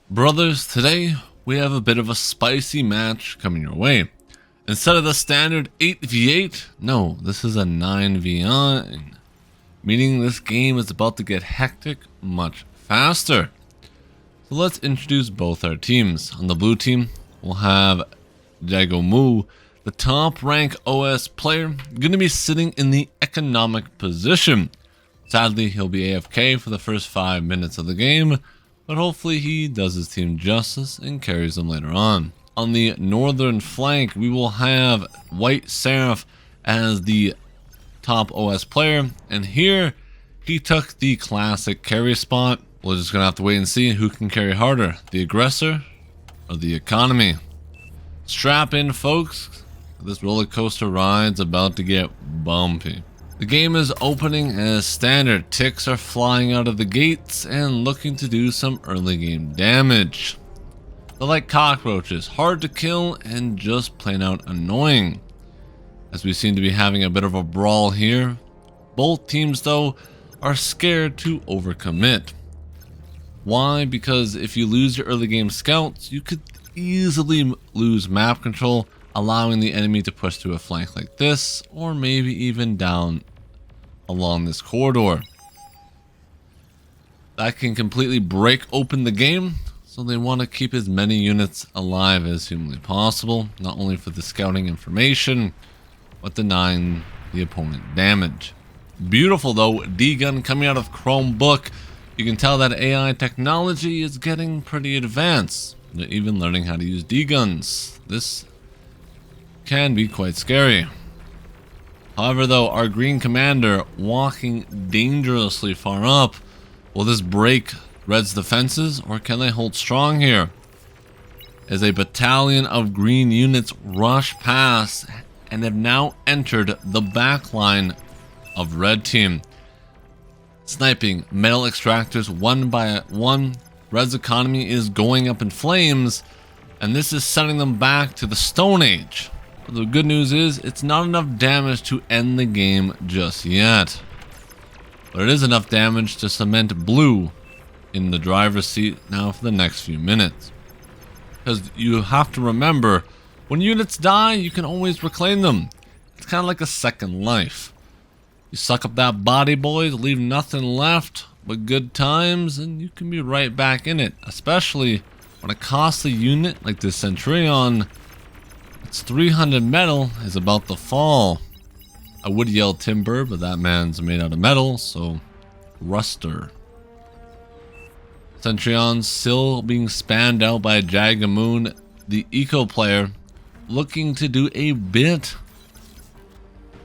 Brothers, today we have a bit of a spicy match coming your way. Instead of the standard 8v8, no, this is a 9v9, meaning this game is about to get hectic much faster. So let's introduce both our teams. On the blue team, we'll have Jagomu, the top rank OS player, going to be sitting in the economic position. Sadly, he'll be AFK for the first 5 minutes of the game, but hopefully he does his team justice and carries them later on. On the northern flank, we will have White Seraph as the top OS player, and here he took the classic carry spot. We're just gonna have to wait and see who can carry harder, the aggressor or the economy. Strap in, folks. This roller coaster ride's about to get bumpy. The game is opening as standard. Ticks are flying out of the gates and looking to do some early game damage. They're like cockroaches, hard to kill and just plain out annoying. As we seem to be having a bit of a brawl here. Both teams though are scared to overcommit. Why? Because if you lose your early game scouts, you could easily lose map control, allowing the enemy to push through a flank like this, or maybe even down along this corridor. That can completely break open the game, so they want to keep as many units alive as humanly possible, not only for the scouting information, but denying the opponent damage. Beautiful though, D-gun coming out of Chromebook. You can tell that AI technology is getting pretty advanced. They're even learning how to use D-guns. This can be quite scary. However though, our green commander walking dangerously far up. Will this break Red's defenses, or can they hold strong here? As a battalion of green units rush past and have now entered the back line of Red team. Sniping metal extractors one by one. Red's economy is going up in flames, and this is sending them back to the Stone Age. The good news is it's not enough damage to end the game just yet, but it is enough damage to cement blue in the driver's seat now for the next few minutes. Because you have to remember, when units die, you can always reclaim them. It's kind of like a second life. You suck up that body, boys, leave nothing left but good times, and you can be right back in it, especially when a costly unit like this Centurion, its 300 metal, is about to fall. I would yell timber, but that man's made out of metal, so ruster. Centurion's still being spanned out by Jagamoon, the eco player, looking to do a bit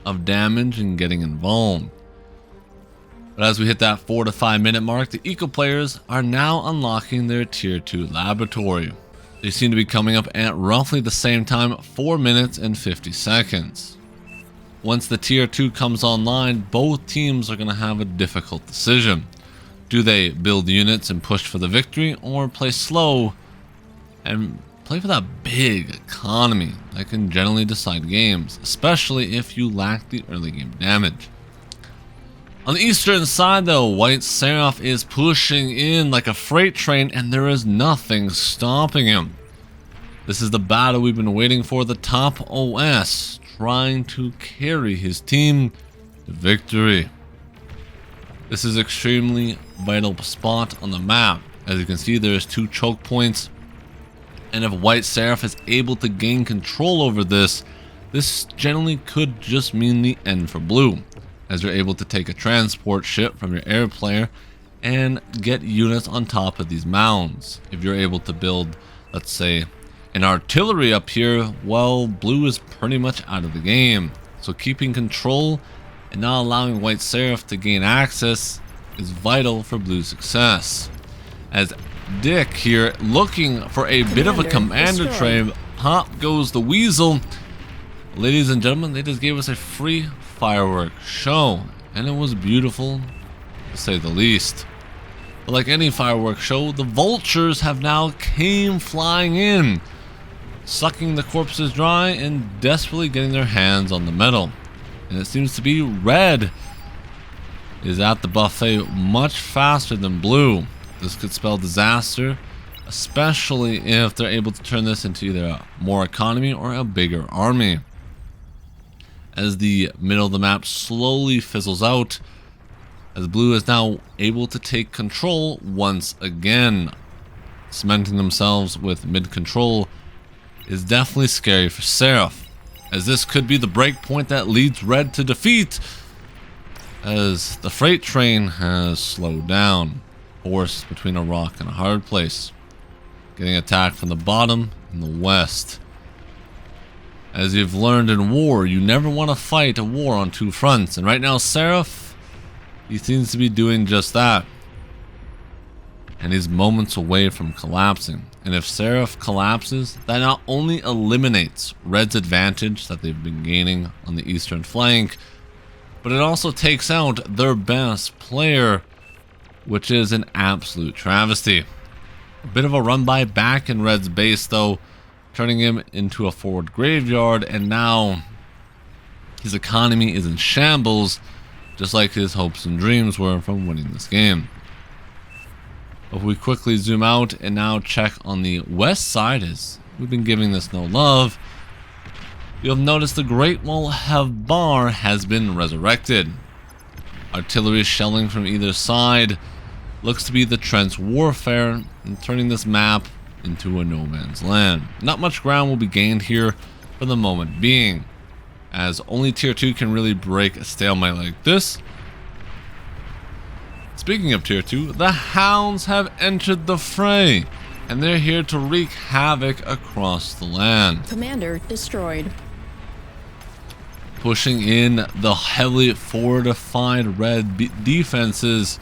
of damage and getting involved. But as we hit that 4 to 5 minute mark, the eco players are now unlocking their tier 2 laboratory. They seem to be coming up at roughly the same time, 4 minutes and 50 seconds. Once the tier 2 comes online, both teams are going to have a difficult decision. Do they build units and push for the victory, or play slow and play for that big economy that can generally decide games, especially if you lack the early game damage? On the eastern side though, White Seraph is pushing in like a freight train, and there is nothing stopping him. This is the battle we've been waiting for, the top OS trying to carry his team to victory. This is extremely vital spot on the map. As you can see, there's 2 choke points, and if White Seraph is able to gain control over this, this generally could just mean the end for blue, as you're able to take a transport ship from your air player and get units on top of these mounds. If you're able to build, let's say, an artillery up here, well, blue is pretty much out of the game. So keeping control and not allowing White Seraph to gain access is vital for blue's success. As Dick here looking for a bit of a commander trade, pop goes the weasel. Ladies and gentlemen, they just gave us a free firework show, and it was beautiful to say the least. But like any fireworks show, the vultures have now came flying in, sucking the corpses dry and desperately getting their hands on the metal. And it seems to be red is at the buffet much faster than blue. This could spell disaster especially if they're able to turn this into either a more economy or a bigger army. As the middle of the map slowly fizzles out, as blue is now able to take control once again. Cementing themselves with mid-control is definitely scary for Seraph, as this could be the break point that leads red to defeat, as the freight train has slowed down, forced between a rock and a hard place, getting attacked from the bottom in the west. As you've learned in war, you never want to fight a war on two fronts, and right now Seraph, he seems to be doing just that. And he's moments away from collapsing. And if Seraph collapses, that not only eliminates Red's advantage that they've been gaining on the eastern flank, but it also takes out their best player, which is an absolute travesty. A bit of a run by back in Red's base though, turning him into a forward graveyard, and now his economy is in shambles, just like his hopes and dreams were from winning this game. If we quickly zoom out and now check on the west side, as we've been giving this no love, you'll notice the Great Wall of Bar has been resurrected. Artillery shelling from either side looks to be the trench warfare, and turning this map into a no man's land. Not much ground will be gained here for the moment being, as only tier 2 can really break a stalemate like this. Speaking of tier 2, the Hounds have entered the fray, and they're here to wreak havoc across the land. Commander destroyed. Pushing in the heavily fortified red defenses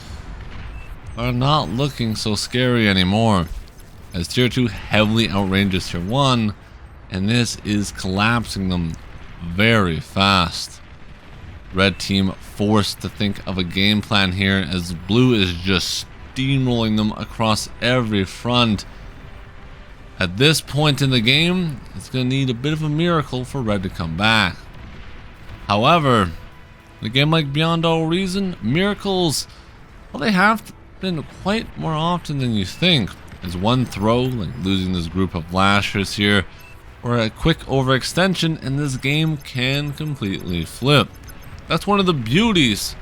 are not looking so scary anymore, as tier 2 heavily outranges tier 1, and this is collapsing them very fast. Red team forced to think of a game plan here, as blue is just steamrolling them across every front. At this point in the game, it's going to need a bit of a miracle for red to come back. However, in a game like Beyond All Reason, miracles, well, they have been quite more often than you think, as one throw, like losing this group of lashers here, or a quick overextension, and this game can completely flip. That's one of the beauties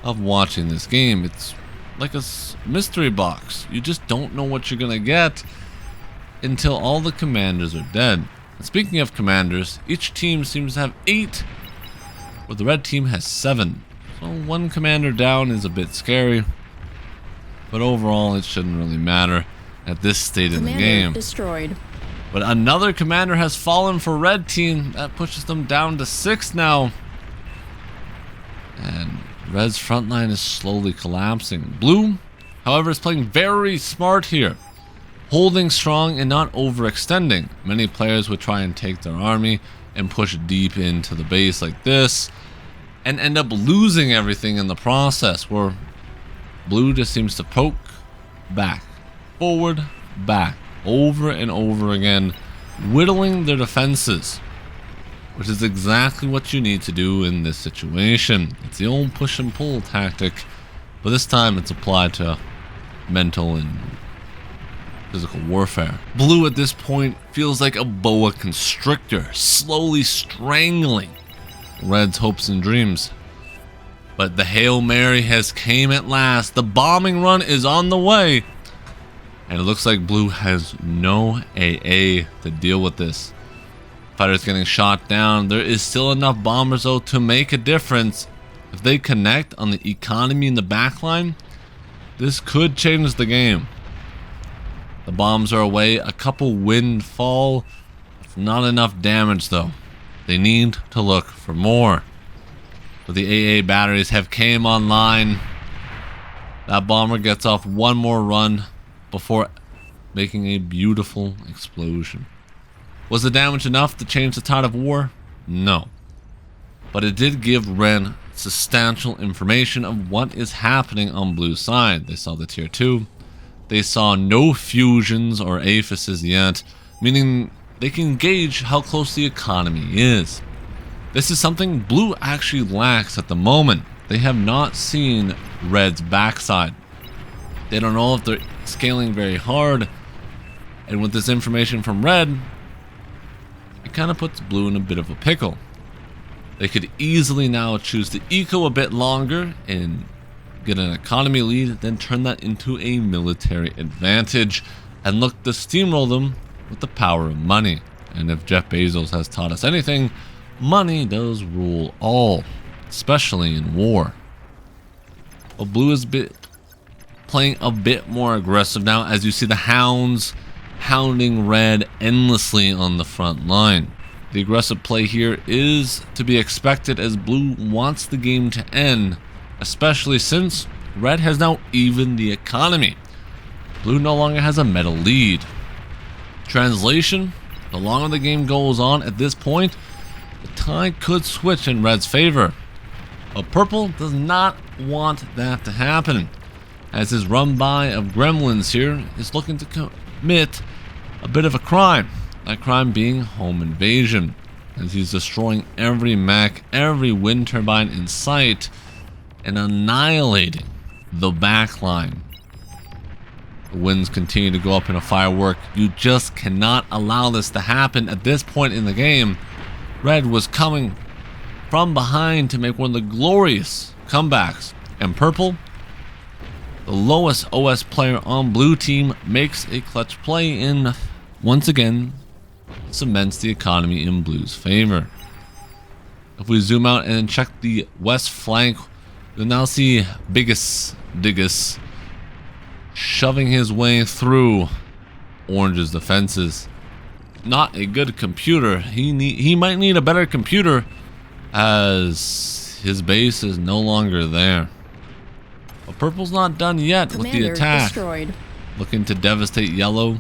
of watching this game. It's like a mystery box. You just don't know what you're gonna get until all the commanders are dead. And speaking of commanders, each team seems to have 8, where the red team has 7. So one commander down is a bit scary, but overall it shouldn't really matter at this state in the game. Destroyed. But another commander has fallen for red team. That pushes them down to 6 now. And red's front line is slowly collapsing. Blue, however, is playing very smart here, holding strong and not overextending. Many players would try and take their army and push deep into the base like this, and end up losing everything in the process, where blue just seems to poke back, forward, back, over and over again, whittling their defenses, which is exactly what you need to do in this situation. It's the old push and pull tactic, but this time it's applied to mental and physical warfare. Blue at this point feels like a boa constrictor, slowly strangling red's hopes and dreams. But the Hail Mary has came at last. The bombing run is on the way, and it looks like blue has no AA to deal with this. Fighters getting shot down. There is still enough bombers though to make a difference. If they connect on the economy in the backline, this could change the game. The bombs are away. A couple wind fall. It's not enough damage though. They need to look for more. But the AA batteries have came online. That bomber gets off one more run before making a beautiful explosion. Was the damage enough to change the tide of war? No. But it did give Ren substantial information of what is happening on blue's side. They saw the tier 2. They saw no fusions or aphises yet, meaning they can gauge how close the economy is. This is something blue actually lacks at the moment. They have not seen red's backside. They don't know if they're scaling very hard, And with this information from red, it kind of puts blue in a bit of a pickle. They could easily now choose to eco a bit longer and get an economy lead, then turn that into a military advantage and look to steamroll them with the power of money. And if Jeff Bezos has taught us anything, money does rule all, especially in war. But blue is playing a bit more aggressive now, as you see the hounds hounding red endlessly on the front line. The aggressive play here is to be expected, as blue wants the game to end, especially since red has now evened the economy. Blue no longer has a metal lead. Translation: the longer the game goes on at this point, the tide could switch in red's favor. But purple does not want that to happen, as his run by of gremlins here is looking to commit a bit of a crime. That crime being home invasion, as he's destroying every mech, every wind turbine in sight, and annihilating the backline. The winds continue to go up in a firework. You just cannot allow this to happen at this point in the game. Red was coming from behind to make one of the glorious comebacks, and purple, the lowest OS player on blue team, makes a clutch play and once again cements the economy in blue's favor. If we zoom out and check the west flank, you'll now see Diggus shoving his way through orange's defenses. Not a good computer. He might need a better computer, as his base is no longer there. But purple's not done yet with the attack. Destroyed. Looking to devastate yellow.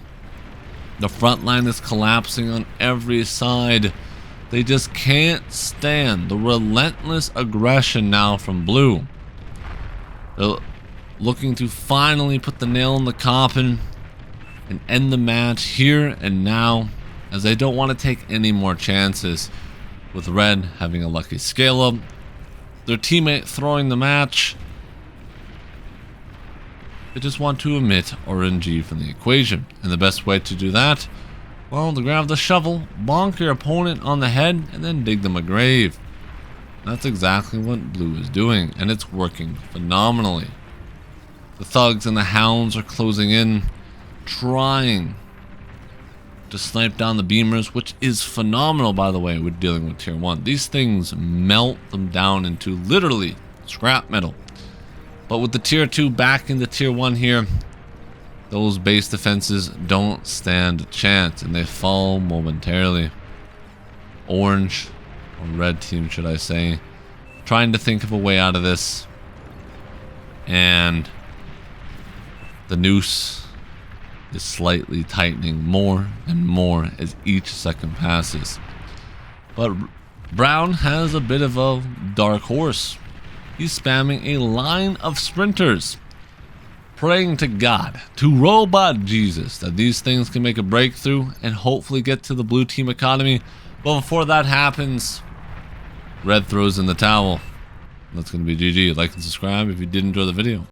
The front line is collapsing on every side. They just can't stand the relentless aggression now from blue. They're looking to finally put the nail in the coffin and end the match here and now, as they don't want to take any more chances, with red having a lucky scale up, their teammate throwing the match. They just want to omit RNG from the equation, and the best way to do that, well, to grab the shovel, bonk your opponent on the head, and then dig them a grave. That's exactly what blue is doing, and it's working phenomenally. The thugs and the hounds are closing in, trying to snipe down the beamers, which is phenomenal, by the way, with dealing with tier 1. These things melt them down into literally scrap metal. But with the tier 2 back into tier 1 here, those base defenses don't stand a chance, and they fall momentarily. Orange, or red team should I say, trying to think of a way out of this, and the noose is slightly tightening more and more as each second passes. But brown has a bit of a dark horse. He's spamming a line of sprinters, praying to God, to robot Jesus, that these things can make a breakthrough and hopefully get to the blue team economy. But before that happens, red throws in the towel. That's going to be GG. Like and subscribe if you did enjoy the video.